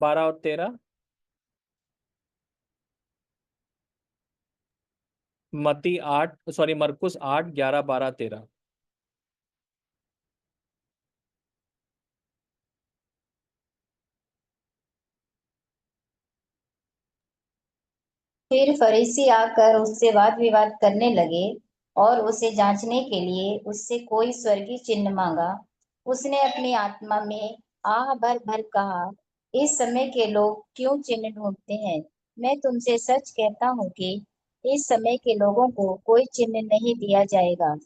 12 और 13, मती 8, सॉरी मरकुस 8, 11, 12, 13। फिर फरीसी आकर उससे वाद विवाद करने लगे और उसे जांचने के लिए उससे कोई स्वर्गीय चिन्ह मांगा। उसने अपनी आत्मा में आह भर भर कहा, इस समय के लोग क्यों चिन्ह ढूंढते हैं? मैं तुमसे सच कहता हूँ कि इस समय के लोगों को कोई चिन्ह नहीं दिया जाएगा।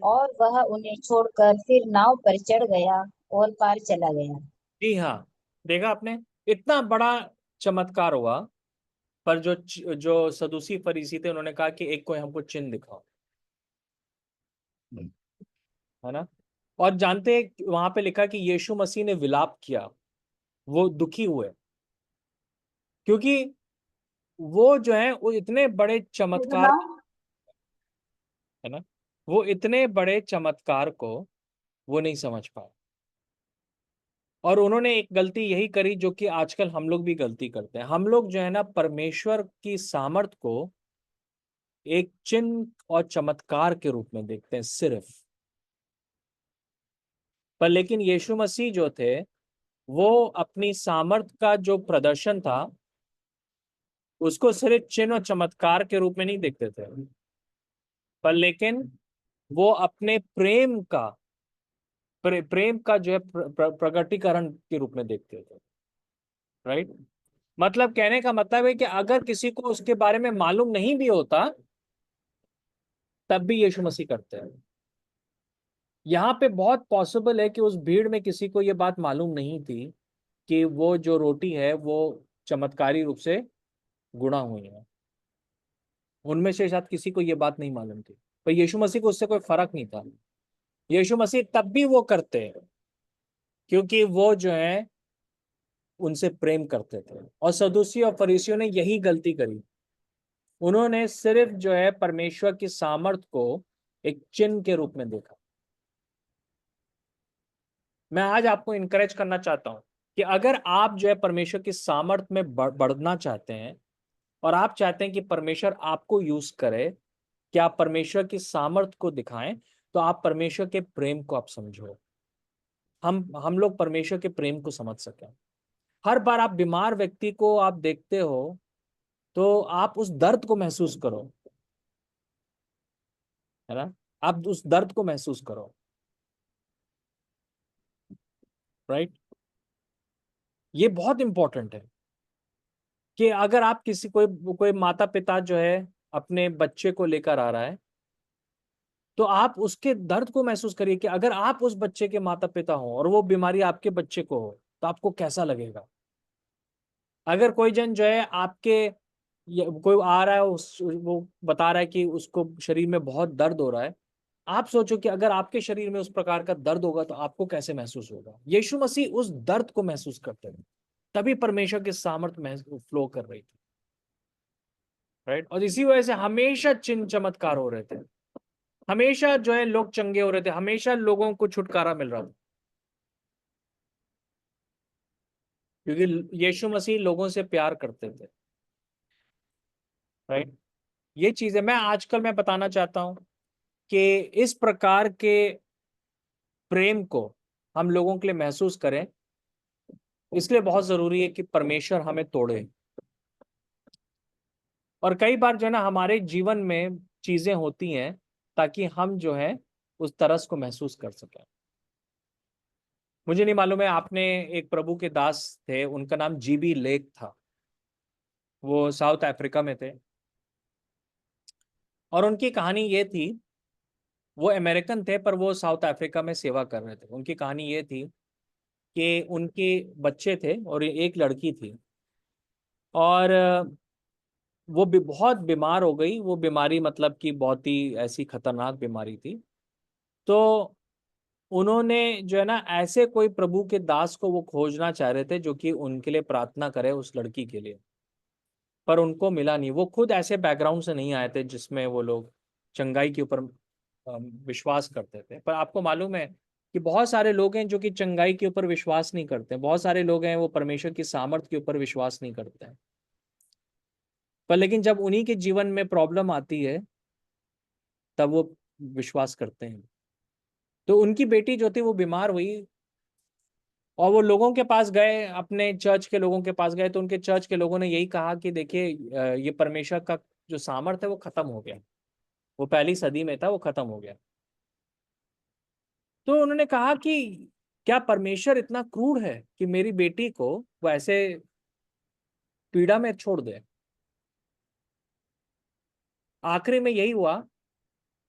और वह उन्हें छोड़कर फिर नाव पर चढ़ गया और पार चला गया। जी हाँ, देखा आपने, इतना बड़ा चमत्कार हुआ, पर जो सदूसी फरीसी थे उन्होंने कहा कि एक कोई हमको चिन्ह दिखाओ, है ना। और जानते हैं वहां पे लिखा कि यीशु मसीह ने विलाप किया, वो दुखी हुए, क्योंकि वो जो है वो इतने बड़े चमत्कार, है ना, वो इतने बड़े चमत्कार को वो नहीं समझ पाए। और उन्होंने एक गलती यही करी जो कि आजकल हम लोग भी गलती करते हैं। हम लोग जो है ना परमेश्वर की सामर्थ को एक चिन्ह और चमत्कार के रूप में देखते हैं सिर्फ। पर लेकिन यीशु मसीह जो थे, वो अपनी सामर्थ का जो प्रदर्शन था उसको सिर्फ चिन्ह और चमत्कार के रूप में नहीं देखते थे, पर लेकिन वो अपने प्रेम का जो है प्रकटीकरण के रूप में देखते थे। राइट। मतलब कहने का मतलब है कि अगर किसी को उसके बारे में मालूम नहीं भी होता तब भी यीशु मसीह करते हैं। यहाँ पे बहुत पॉसिबल है कि उस भीड़ में किसी को ये बात मालूम नहीं थी कि वो जो रोटी है वो चमत्कारी रूप से गुणा हुई है। उनमें से शायद किसी को ये बात नहीं मालूम थी, पर यीशु मसीह को उससे कोई फर्क नहीं था। यीशु मसीह तब भी वो करते हैं क्योंकि वो जो है उनसे प्रेम करते थे। और सदूसी और फरीसियों ने यही गलती करी। उन्होंने सिर्फ जो है परमेश्वर की सामर्थ को एक चिन्ह के रूप में देखा। मैं आज आपको इनकरेज करना चाहता हूं कि अगर आप जो है परमेश्वर की सामर्थ में बढ़ना चाहते हैं और आप चाहते हैं कि परमेश्वर आपको यूज करे, कि आप परमेश्वर की सामर्थ को दिखाएं, तो आप परमेश्वर के प्रेम को आप समझो। हम लोग परमेश्वर के प्रेम को समझ सकें। हर बार आप बीमार व्यक्ति को आप देखते हो तो आप उस दर्द को महसूस करो, है ना। आप उस दर्द को महसूस करो। राइट। ये बहुत इंपॉर्टेंट है कि अगर आप किसी कोई कोई माता पिता जो है अपने बच्चे को लेकर आ रहा है, तो आप उसके दर्द को महसूस करिए कि अगर आप उस बच्चे के माता पिता हो और वो बीमारी आपके बच्चे को हो तो आपको कैसा लगेगा। अगर कोई जन जो है आपके कोई आ रहा है, वो बता रहा है कि उसको शरीर में बहुत दर्द हो रहा है, आप सोचो कि अगर आपके शरीर में उस प्रकार का दर्द होगा तो आपको कैसे महसूस होगा। यीशु मसीह उस दर्द को महसूस करते थे, तभी परमेश्वर की सामर्थ फ्लो कर रही थी। राइट। और इसी वजह से हमेशा चिन्ह चमत्कार हो रहे थे, हमेशा जो है लोग चंगे हो रहे थे, हमेशा लोगों को छुटकारा मिल रहा था, क्योंकि यीशु मसीह लोगों से प्यार करते थे। राइट। ये चीज है मैं आजकल मैं बताना चाहता हूं कि इस प्रकार के प्रेम को हम लोगों के लिए महसूस करें, इसलिए बहुत जरूरी है कि परमेश्वर हमें तोड़े। और कई बार जो है ना हमारे जीवन में चीजें होती हैं ताकि हम जो है उस तरस को महसूस कर सकें। मुझे नहीं मालूम है, आपने एक प्रभु के दास थे, उनका नाम जीबी लेक था। वो साउथ अफ्रीका में थे और उनकी कहानी ये थी, वो अमेरिकन थे पर वो साउथ अफ्रीका में सेवा कर रहे थे। उनकी कहानी ये थी कि उनके बच्चे थे और एक लड़की थी, और वो भी बहुत बीमार हो गई। वो बीमारी मतलब कि बहुत ही ऐसी खतरनाक बीमारी थी। तो उन्होंने जो है ना ऐसे कोई प्रभु के दास को वो खोजना चाह रहे थे जो कि उनके लिए प्रार्थना करे उस लड़की के लिए, पर उनको मिला नहीं। वो खुद ऐसे बैकग्राउंड से नहीं आए थे जिसमें वो लोग चंगाई के ऊपर विश्वास करते थे। पर आपको मालूम है कि बहुत सारे लोग हैं जो कि चंगाई के ऊपर विश्वास नहीं करते, बहुत सारे लोग हैं वो परमेश्वर की सामर्थ के ऊपर विश्वास नहीं करते हैं, पर लेकिन जब उन्हीं के जीवन में प्रॉब्लम आती है तब वो विश्वास करते हैं। तो उनकी बेटी जो थी वो बीमार हुई, और वो लोगों के पास गए, अपने चर्च के लोगों के पास गए, तो उनके चर्च के लोगों ने यही कहा कि देखिए ये परमेश्वर का जो सामर्थ है वो खत्म हो गया, वो पहली सदी में था, वो खत्म हो गया। तो उन्होंने कहा कि क्या परमेश्वर इतना क्रूर है कि मेरी बेटी को वो ऐसे पीड़ा में छोड़ दे। आखिरी में यही हुआ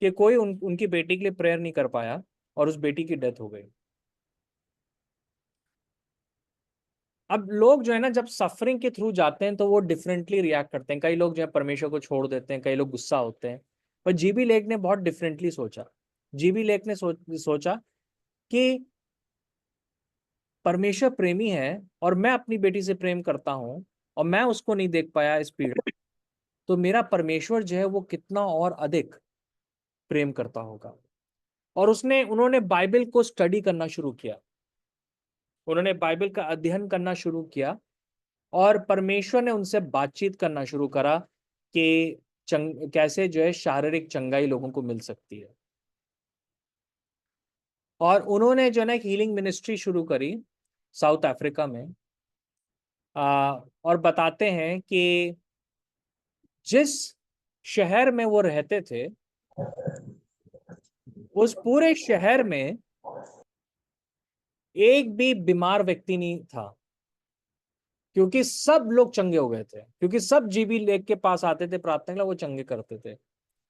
कि कोई उनकी बेटी के लिए प्रेयर नहीं कर पाया और उस बेटी की डेथ हो गई। अब लोग जो है ना, जब सफरिंग के थ्रू जाते हैं तो वो डिफरेंटली रिएक्ट करते हैं। कई लोग जो है परमेश्वर को छोड़ देते हैं, कई लोग गुस्सा होते हैं, पर जीबी लेक ने बहुत डिफरेंटली सोचा। जीबी लेक ने सोचा कि परमेश्वर प्रेमी है और मैं अपनी बेटी से प्रेम करता हूं और मैं उसको नहीं देख पाया इस पीड़ा, तो मेरा परमेश्वर जो है वो कितना और अधिक प्रेम करता होगा। और उन्होंने बाइबल को स्टडी करना शुरू किया, उन्होंने बाइबल का अध्ययन करना शुरू किया, और परमेश्वर ने उनसे बातचीत करना शुरू करा कि कैसे जो है शारीरिक चंगाई लोगों को मिल सकती है। और उन्होंने जो है ना एक हीलिंग मिनिस्ट्री शुरू करी साउथ अफ्रीका में। और बताते हैं कि जिस शहर में वो रहते थे, उस पूरे शहर में एक भी बीमार व्यक्ति नहीं था, क्योंकि सब लोग चंगे हो गए थे, क्योंकि सब जीबी लेक के पास आते थे प्रार्थना के लिए, वो चंगे करते थे।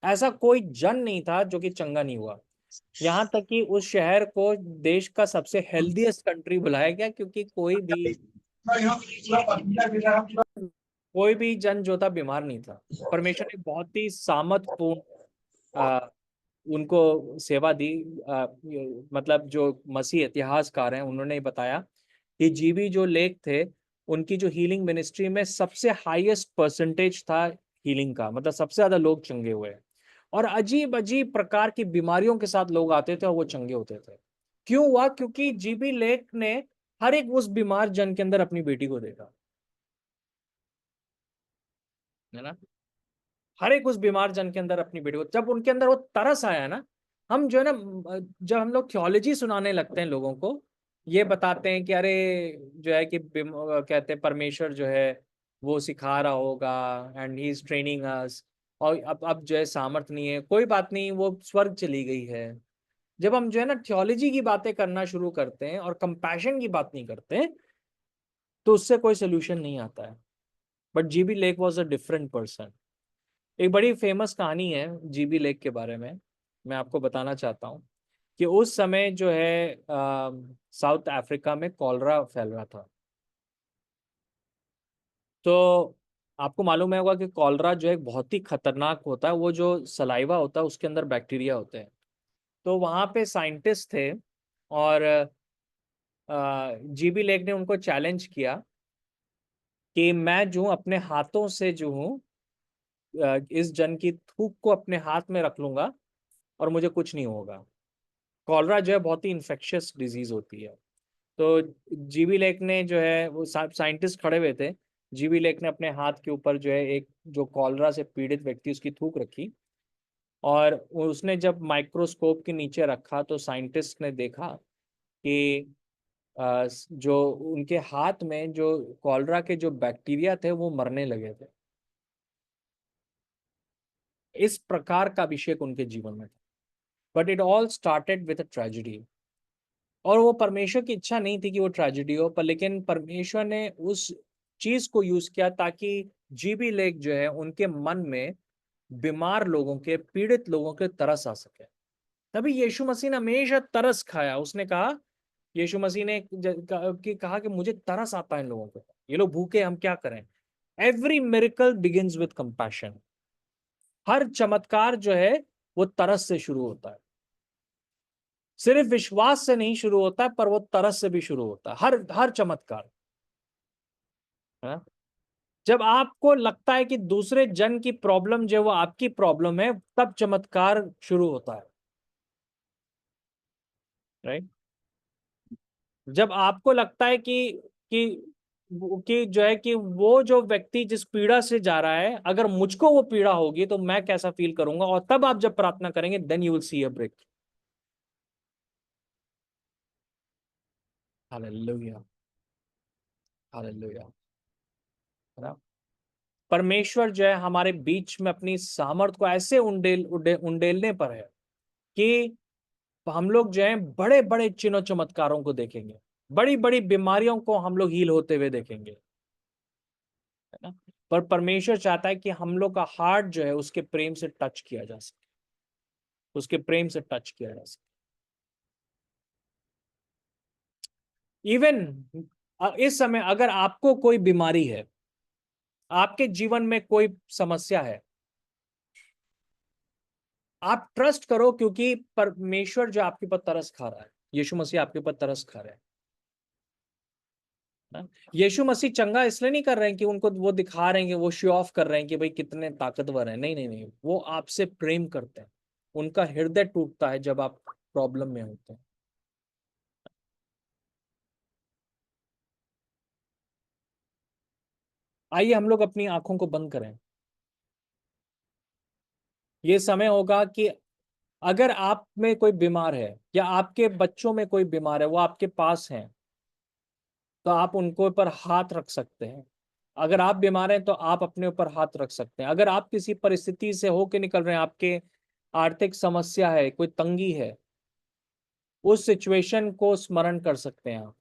ऐसा कोई जन नहीं था जो कि चंगा नहीं हुआ। यहाँ तक कि उस शहर को देश का सबसे हेल्दीएस्ट कंट्री बुलाया गया, क्योंकि कोई भी जन जो था बीमार नहीं था। परमेश्वर ने बहुत ही सामर्थपूर्ण आ, उनको सेवा दी। मतलब जो मसीह इतिहासकार हैं उन्होंने बताया कि जीबी जो लेक थे, उनकी जो हीलिंग मिनिस्ट्री में सबसे हाईएस्ट परसेंटेज था हीलिंग का, मतलब सबसे ज्यादा लोग चंगे हुए। और अजीब अजीब प्रकार की बीमारियों के साथ लोग आते थे और वो चंगे होते थे। क्यों हुआ? क्योंकि जीबी लेक ने हर एक उस बीमार जन के अंदर अपनी बेटी को देखा, है ना। हर एक उस बीमार जन के अंदर अपनी बेटी को, जब उनके अंदर वो तरस आया ना, हम जो है ना, जब हम लोग थियोलॉजी सुनाने लगते हैं लोगों को, ये बताते हैं कि अरे जो है कि कहते हैं परमेश्वर जो है वो सिखा रहा होगा, एंड ही इज ट्रेनिंग अस, और अब जो है सामर्थ नहीं है, कोई बात नहीं, वो स्वर्ग चली गई है। जब हम जो है ना थियोलॉजी की बातें करना शुरू करते हैं और कंपैशन की बात नहीं करते, तो उससे कोई सोल्यूशन नहीं आता है। But GB lake was a different person. एक बड़ी फेमस कहानी है जीबी लेक के बारे में, मैं आपको बताना चाहता हूँ कि उस समय जो है साउथ अफ्रीका में कॉलरा फैल रहा था। तो आपको मालूम है होगा कि कॉलरा जो है बहुत ही खतरनाक होता है, वो जो सलाइवा होता है उसके अंदर बैक्टीरिया होते हैं। तो वहाँ पे साइंटिस्ट थे, और जीबी लेक ने उनको चैलेंज किया कि मैं जो हूँ अपने हाथों से जो हूँ इस जन की थूक को अपने हाथ में रख लूंगा और मुझे कुछ नहीं होगा। कॉलरा जो है बहुत ही इन्फेक्शियस डिजीज होती है। तो जीबी लेक ने जो है वो साइंटिस्ट खड़े हुए थे, जीबी लेक ने अपने हाथ के ऊपर जो है एक जो कॉलरा से पीड़ित व्यक्ति उसकी थूक रखी, और उसने जब माइक्रोस्कोप के नीचे रखा तो साइंटिस्ट ने देखा कि जो उनके हाथ में जो कॉलरा के जो बैक्टीरिया थे वो मरने लगे थे। इस प्रकार का अभिषेक उनके जीवन में था। But it all started with a tragedy. और वो परमेश्वर की इच्छा नहीं थी कि वो ट्रेजेडी हो, पर लेकिन परमेश्वर ने उस चीज को यूज किया ताकि जीबी लेक जो है उनके मन में बीमार लोगों के, पीड़ित लोगों के तरस आ सके। तभी यीशु मसीह ने हमेशा तरस खाया। उसने कहा, यीशु मसीह ने कहा कि मुझे तरस आता है इन लोगों को, ये लोग भूखे, हम क्या करें। Every miracle begins with compassion. हर चमत्कार जो है वो तरस से शुरू होता है। सिर्फ विश्वास से नहीं शुरू होता है, पर वो तरस से भी शुरू होता है, हर हर चमत्कार, है ना? जब आपको लगता है कि दूसरे जन की प्रॉब्लम जो है वो आपकी प्रॉब्लम है, तब चमत्कार शुरू होता है, राइट। जब आपको लगता है कि जो है कि वो जो व्यक्ति जिस पीड़ा से जा रहा है, अगर मुझको वो पीड़ा होगी तो मैं कैसा फील करूंगा, और तब आप जब प्रार्थना करेंगे, then you will see a break. Hallelujah, hallelujah. है ना? परमेश्वर जो है हमारे बीच में अपनी सामर्थ को ऐसे उंडेलने पर है कि हम लोग जो है बड़े बड़े चिन्ह चमत्कारों को देखेंगे, बड़ी बड़ी बीमारियों को हम लोग हील होते हुए देखेंगे। है ना? पर परमेश्वर चाहता है कि हम लोग का हार्ट जो है उसके प्रेम से टच किया जा सके, उसके प्रेम से टच किया जा सके। इवन इस समय अगर आपको कोई बीमारी है, आपके जीवन में कोई समस्या है, आप ट्रस्ट करो, क्योंकि परमेश्वर जो आपके ऊपर तरस खा रहा है, यीशु मसीह आपके ऊपर तरस खा रहा है। ना? यीशु मसीह चंगा इसलिए नहीं कर रहे हैं कि उनको वो दिखा रहे हैं कि वो शो ऑफ कर रहे हैं कि भाई कितने ताकतवर हैं। नहीं नहीं नहीं, वो आपसे प्रेम करते हैं। उनका हृदय टूटता है जब आप प्रॉब्लम में होते हैं। आइए हम लोग अपनी आंखों को बंद करें। ये समय होगा कि अगर आप में कोई बीमार है या आपके बच्चों में कोई बीमार है, वो आपके पास हैं, तो आप उनको ऊपर हाथ रख सकते हैं। अगर आप बीमार हैं तो आप अपने ऊपर हाथ रख सकते हैं। अगर आप किसी परिस्थिति से होके निकल रहे हैं, आपके आर्थिक समस्या है, कोई तंगी है, उस सिचुएशन को स्मरण कर सकते हैं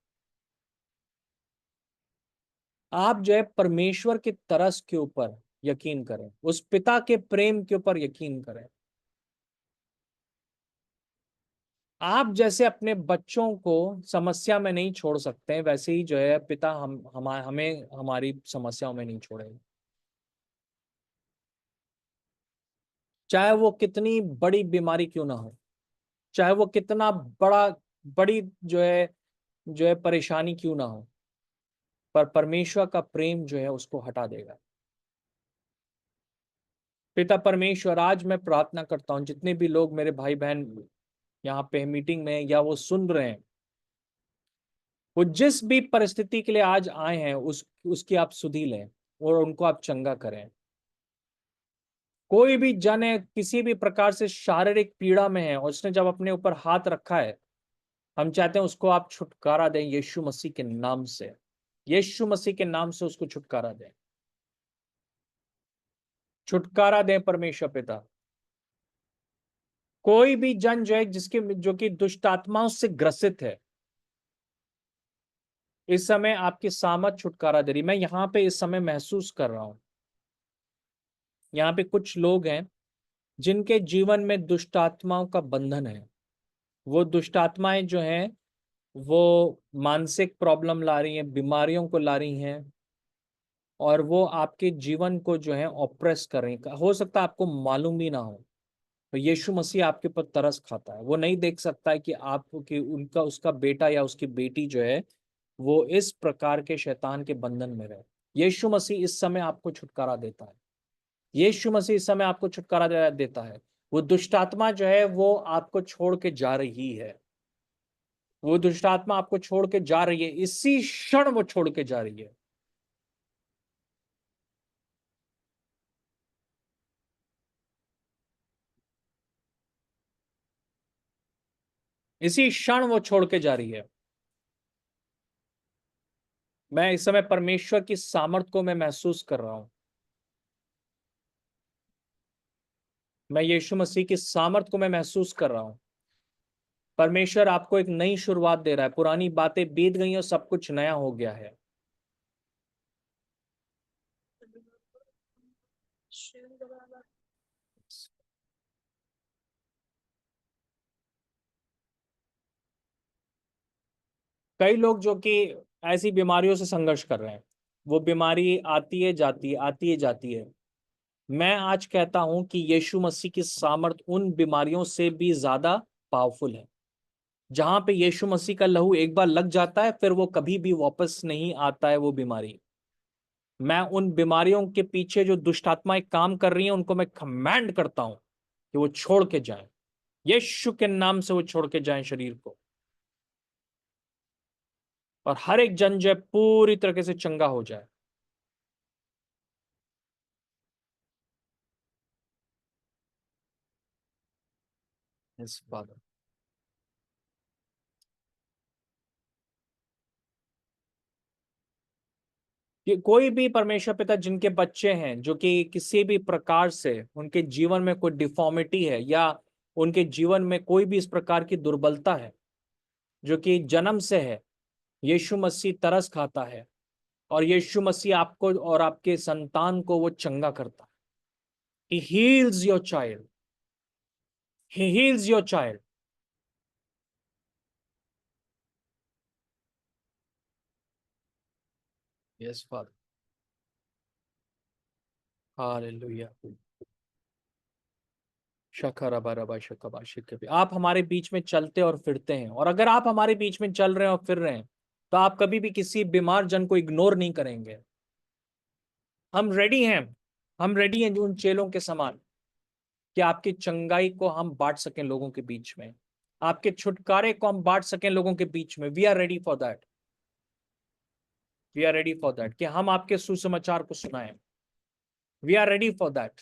आप जो है परमेश्वर की तरस के ऊपर यकीन करें, उस पिता के प्रेम के ऊपर यकीन करें। आप जैसे अपने बच्चों को समस्या में नहीं छोड़ सकते, वैसे ही जो है पिता हमें हमारी समस्याओं में नहीं छोड़ेगा। चाहे वो कितनी बड़ी बीमारी क्यों ना हो, चाहे वो कितना बड़ी जो है परेशानी क्यों ना हो, पर परमेश्वर का प्रेम जो है उसको हटा देगा। पिता परमेश्वर, आज मैं प्रार्थना करता हूँ जितने भी लोग मेरे भाई बहन यहाँ पे मीटिंग में या वो सुन रहे हैं, वो जिस भी परिस्थिति के लिए आज आए हैं, उसकी आप सुधि लें और उनको आप चंगा करें। कोई भी जन है किसी भी प्रकार से शारीरिक पीड़ा में है और उसने जब अपने ऊपर हाथ रखा है, हम चाहते हैं उसको आप छुटकारा दें यीशु मसीह के नाम से। यीशु मसीह के नाम से उसको छुटकारा दें, छुटकारा दें परमेश्वर पिता। कोई भी जन जो है जिसके जो कि दुष्ट आत्माओं से ग्रसित है, इस समय आपकी सामर्थ छुटकारा दे रही। मैं यहाँ पे इस समय महसूस कर रहा हूं, यहाँ पे कुछ लोग हैं जिनके जीवन में दुष्ट आत्माओं का बंधन है। वो दुष्ट आत्माएं जो हैं वो मानसिक प्रॉब्लम ला रही हैं, बीमारियों को ला रही हैं, और वो आपके जीवन को जो है ऑप्रेस कर रही हैं। हो सकता है आपको मालूम भी ना हो, तो यीशु मसीह आपके ऊपर तरस खाता है। वो नहीं देख सकता है कि आप कि उनका उसका बेटा या उसकी बेटी जो है वो इस प्रकार के शैतान के बंधन में रहे। यीशु मसीह इस समय आपको छुटकारा देता है। यीशु मसीह इस समय आपको छुटकारा देता है। वो दुष्ट आत्मा जो है वो आपको छोड़ के जा रही है। वो दुष्ट आत्मा आपको छोड़ के जा रही है, इसी क्षण वो छोड़ के जा रही है। इसी क्षण वो छोड़ के जा रही है। मैं इस समय परमेश्वर की सामर्थ को मैं महसूस कर रहा हूं। मैं यीशु मसीह की सामर्थ को मैं महसूस कर रहा हूं। परमेश्वर आपको एक नई शुरुआत दे रहा है। पुरानी बातें बीत गई और सब कुछ नया हो गया है। कई लोग जो कि ऐसी बीमारियों से संघर्ष कर रहे हैं, वो बीमारी आती है जाती है, आती है जाती है। मैं आज कहता हूं कि यीशु मसीह की सामर्थ उन बीमारियों से भी ज्यादा पावरफुल है। जहां पे यीशु मसीह का लहू एक बार लग जाता है, फिर वो कभी भी वापस नहीं आता है वो बीमारी। मैं उन बीमारियों के पीछे जो दुष्ट आत्माएं काम कर रही हैं उनको मैं कमांड करता हूं कि वो छोड़ के जाएं। यीशु के नाम से वो छोड़ के जाएं शरीर को। और हर एक जन जो है पूरी तरीके से चंगा हो जाए। इस बात कि कोई भी परमेश्वर पिता जिनके बच्चे हैं जो कि किसी भी प्रकार से उनके जीवन में कोई डिफॉर्मिटी है, या उनके जीवन में कोई भी इस प्रकार की दुर्बलता है जो कि जन्म से है, यीशु मसीह तरस खाता है, और यीशु मसीह आपको और आपके संतान को वो चंगा करता है। He heals your child. He heals your child. Yes, Father. Hallelujah. शकरबरबा शकबा शिकबी। आप हमारे बीच में चलते और फिरते हैं, और अगर आप हमारे बीच में चल रहे हैं और फिर रहे हैं तो आप कभी भी किसी बीमार जन को इग्नोर नहीं करेंगे। हम रेडी हैं। हम रेडी हैं उन चेलों के समान कि आपकी चंगाई को हम बांट सकें लोगों के बीच में, आपके छुटकारे को हम बांट सकें लोगों के बीच में। We are ready for that. We are ready for that कि हम आपके सुसमाचार को सुनाएं। We are ready for that.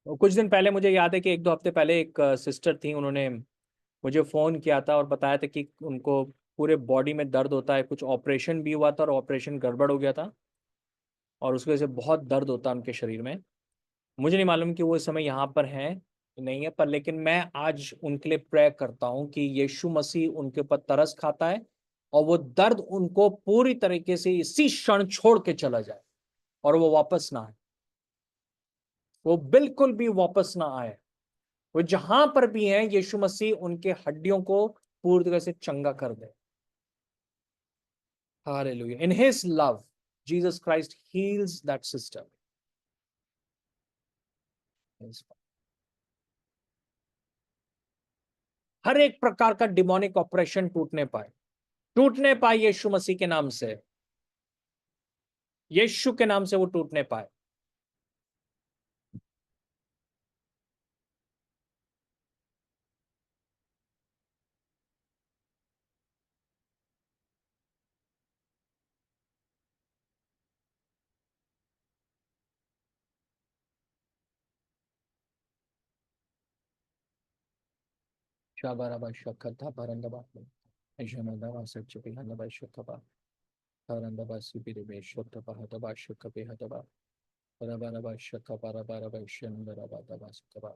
तो कुछ दिन पहले मुझे याद है कि 1-2 हफ्ते पहले एक सिस्टर थी, उन्होंने मुझे फोन किया था और बताया था कि उनको पूरे बॉडी में दर्द होता है, कुछ ऑपरेशन भी हुआ था और ऑपरेशन गड़बड़ हो गया था, और उसकी वजह से बहुत दर्द होता है उनके शरीर में। मुझे नहीं मालूम कि वो इस समय यहाँ पर हैं नहीं है, पर लेकिन मैं आज उनके लिए प्रे करता हूँ कि यीशु मसीह उनके ऊपर तरस खाता है और वो दर्द उनको पूरी तरीके से इसी क्षण छोड़ के चला जाए, और वो वापस ना आए। वो बिल्कुल भी वापस ना आए। वो जहां पर भी हैं, यीशु मसीह उनके हड्डियों को पूरी तरह से चंगा कर दे। Hallelujah. In his love Jesus Christ heals that system. हर एक प्रकार का डिमोनिक ऑपरेशन टूटने पाए यीशु मसीह के नाम से। यीशु के नाम से वो टूटने पाए। शाबाराबा शक्कता परंदबा ऐशनदबा सच्चपि हंदबा शक्कबा परंदबा सिबिरिबे शक्कबा हदबा शक्कबे हदबा परबरबा शक्कबा रबरबा शंदरबा दबा शक्कबा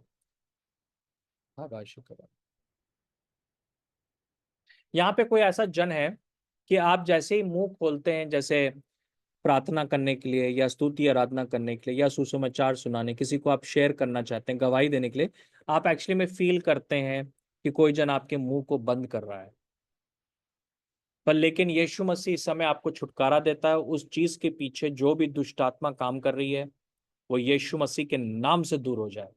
हबा शक्कबा। यहाँ पे कोई ऐसा जन है कि आप जैसे ही मुंह खोलते हैं, जैसे प्रार्थना करने के लिए या स्तुति आराधना करने के लिए या सुसमाचार सुनाने, किसी को आप शेयर करना चाहते हैं, गवाही देने के लिए, आप एक्चुअली में फील करते हैं कि कोई जन आपके मुंह को बंद कर रहा है। पर लेकिन यीशु मसीह इस समय आपको छुटकारा देता है उस चीज के पीछे जो भी दुष्ट आत्मा काम कर रही है, वो यीशु मसीह के नाम से दूर हो जाए।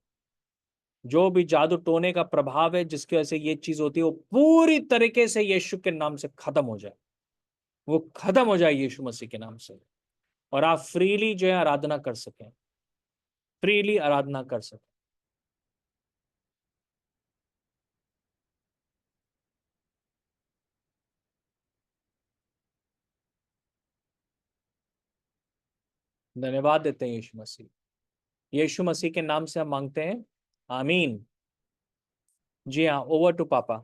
जो भी जादू टोने का प्रभाव है जिसकी वजह से ये चीज होती है, वो पूरी तरीके से यीशु के नाम से खत्म हो जाए। वो खत्म हो जाए यीशु मसीह के नाम से, और आप फ्रीली जो है आराधना कर सकें, फ्रीली आराधना कर सकें। धन्यवाद देते हैं यीशु मसीह। यीशु मसीह के नाम से हम मांगते हैं, आमीन। जी हाँ, ओवर टू पापा।